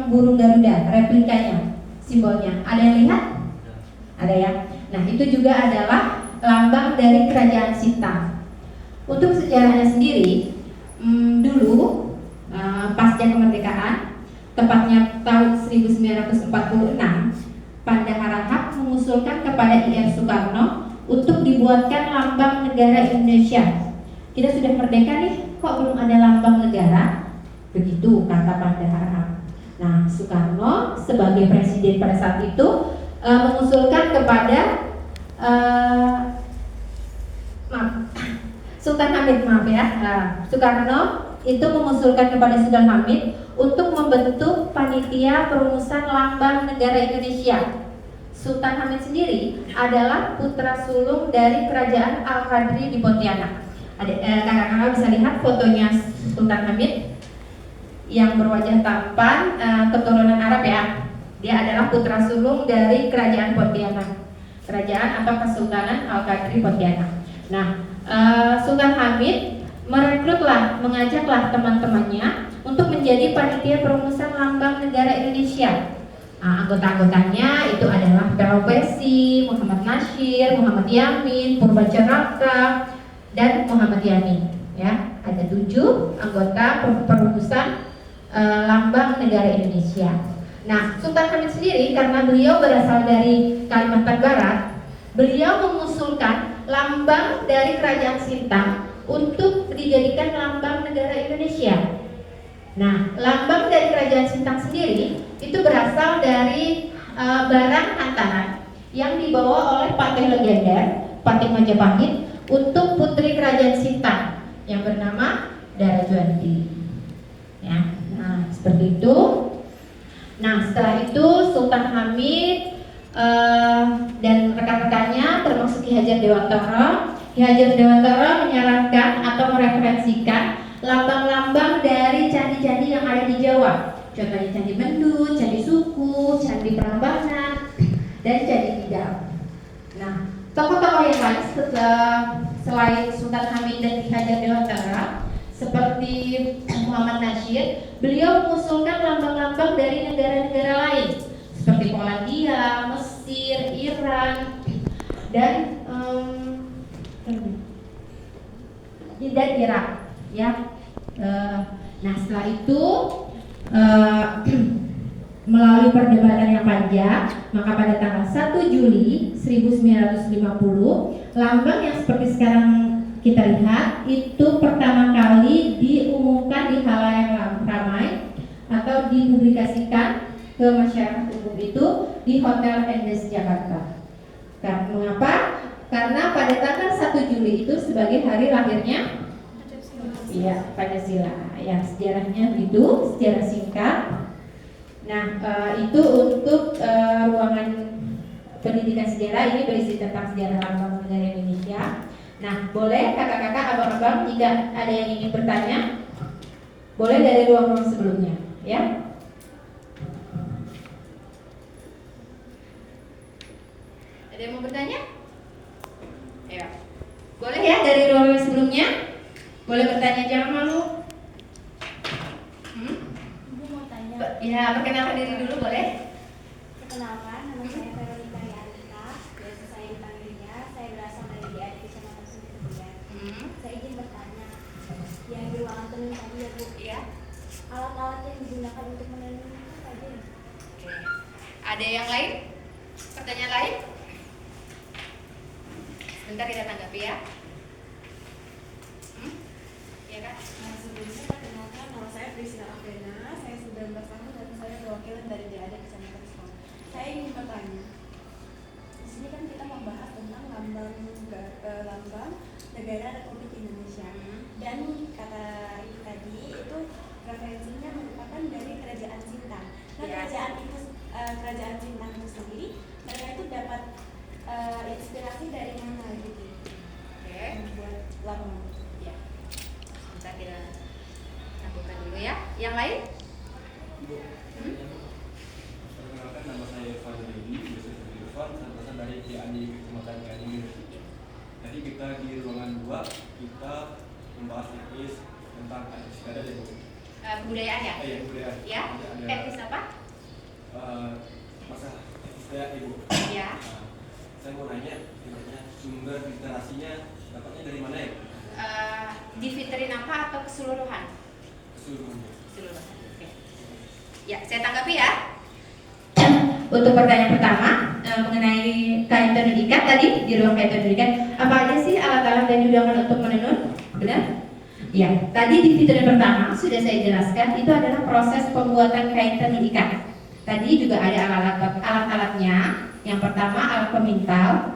lambang burung Garuda, replikanya, simbolnya. Ada yang lihat? Ada ya. Nah, itu juga adalah lambang dari kerajaan Sintang. Untuk sejarahnya sendiri, dulu pasca kemerdekaan, tepatnya tahun 1946, Panda Harahap mengusulkan kepada I.R. Soekarno untuk dibuatkan lambang negara Indonesia. Kita sudah merdeka nih, kok belum ada lambang negara? Begitu kata Panda Harahap. Nah, Soekarno sebagai presiden pada saat itu mengusulkan kepada Sultan Hamid, Soekarno itu mengusulkan kepada Sultan Hamid untuk membentuk panitia perumusan lambang negara Indonesia. Sultan Hamid sendiri adalah putra sulung dari kerajaan Al-Qadri di Pontianak. Kakak-kakak bisa lihat fotonya Sultan Hamid yang berwajah tampan, keturunan Arab ya. Dia adalah putra sulung dari kerajaan Pontianak, kerajaan atau Kesultanan Al-Qadri Pontianak. Nah, Sultan Hamid mengajaklah teman-temannya untuk menjadi panitia perumusan lambang negara Indonesia. Anggota-anggotanya itu adalah Pelopesi, Muhammad Nasyir, Muhammad Yamin, Purbacaraka, dan Muhammad Yamin. Ya, ada 7 anggota perumusan lambang negara Indonesia. Nah, Sultan Hamid sendiri karena beliau berasal dari Kalimantan Barat, beliau mengusulkan lambang dari kerajaan Sintang untuk dijadikan lambang negara Indonesia. Nah, lambang dari kerajaan Sintang sendiri itu berasal dari barang hantaran yang dibawa oleh patih legender, Patih Majapahit, untuk putri kerajaan Sintang yang bernama Dara Djwandi. Ya, nah seperti itu. Nah, setelah itu Sultan Hamid dan rekan-rekannya termasuk Ki Hajar Dewantara menyarankan atau mereferensikan lambang-lambang dari candi-candi yang ada di Jawa. Contohnya Candi Mendut, Candi Suku, Candi Prambanan, dan Candi Tidal. Nah, tokoh-tokoh yang lain selain Sultan Hamid dan Ki Hajar Dewantara seperti Muhammad Nasyir, beliau mengusulkan lambang-lambang dari negara-negara lain seperti Polandia, Mesir, Iran, dan Irak, ya. Nah, setelah itu melalui perdebatan yang panjang, maka pada tanggal 1 Juli 1950, lambang yang seperti sekarang kita lihat itu pertama kali diumumkan di halayak ramai atau dipublikasikan ke masyarakat umum itu di Hotel Endes Jakarta. Mengapa? Karena pada tanggal 1 Juli itu sebagai hari lahirnya Pancasila. Ya, sejarahnya begitu, sejarah singkat. Nah, itu untuk ruangan pendidikan sejarah ini berisi tentang sejarah lambang negara Indonesia. Nah, boleh kakak-kakak, abang-abang jika ada yang ingin bertanya, boleh dari ruang-ruang sebelumnya, ya. Ada yang mau bertanya? Ya. Boleh ya dari ruang sebelumnya? Boleh bertanya, jangan malu. Ibu mau tanya. Ya, perkenalkan diri dulu boleh? Perkenalkan, nama saya Veronica Rianita. Biasa saya dipanggil Ria. Saya berasal dari DAD Kecamatan Sumberjaya. Saya izin bertanya. Yang di ruangan tenun tadi ya Bu. Iya. Alat-alat yang digunakan untuk menenun itu apa aja? Oke. Ada yang lain? Pertanyaan lain? Sebentar kita tanggapi ya. Iya Kak? Sebelumnya perkenalkan, nama saya Priscilla Afena. Saya 19 tahun dan saya perwakilan dari DAD Kecamatan Sekolah. Saya ingin bertanya. Di sini kan kita membahas tentang lambang negara Republik Indonesia. Dan kata Ibu tadi itu referensinya merupakan dari Kerajaan Sintang. Nah, Kerajaan Sintang itu sendiri, mereka itu dapat inspirasi dari mana gitu? Oke. Buat lambang. Ya. Kita lakukan dulu ya. Yang lain? Bu, perkenalkan nama saya Irfan Zaidi, biasa sebagai Irfan, saya berasal dari DAD Kecamatan Cianjur. Jadi kita di ruangan 2 kita membahas teknis tentang adat istiadat ya Bu. Kebudayaan ya? Iya, kebudayaan. Ya. Ada Etnis apa? Saya mau nanya, sumber literasinya dapatnya dari mana ya? Di Fitrin apa atau keseluruhan? Keseluruhannya. Keseluruhan. Oke. Ya, saya tanggapi ya. Untuk pertanyaan pertama mengenai kain tenun ikat tadi di ruang kain tenun ikat, apa aja sih alat-alat yang digunakan untuk menenun? Benar? Ya, tadi di fitur pertama sudah saya jelaskan itu adalah proses pembuatan kain tenun ikat. Tadi juga ada alat-alatnya. Yang pertama alat pemintal,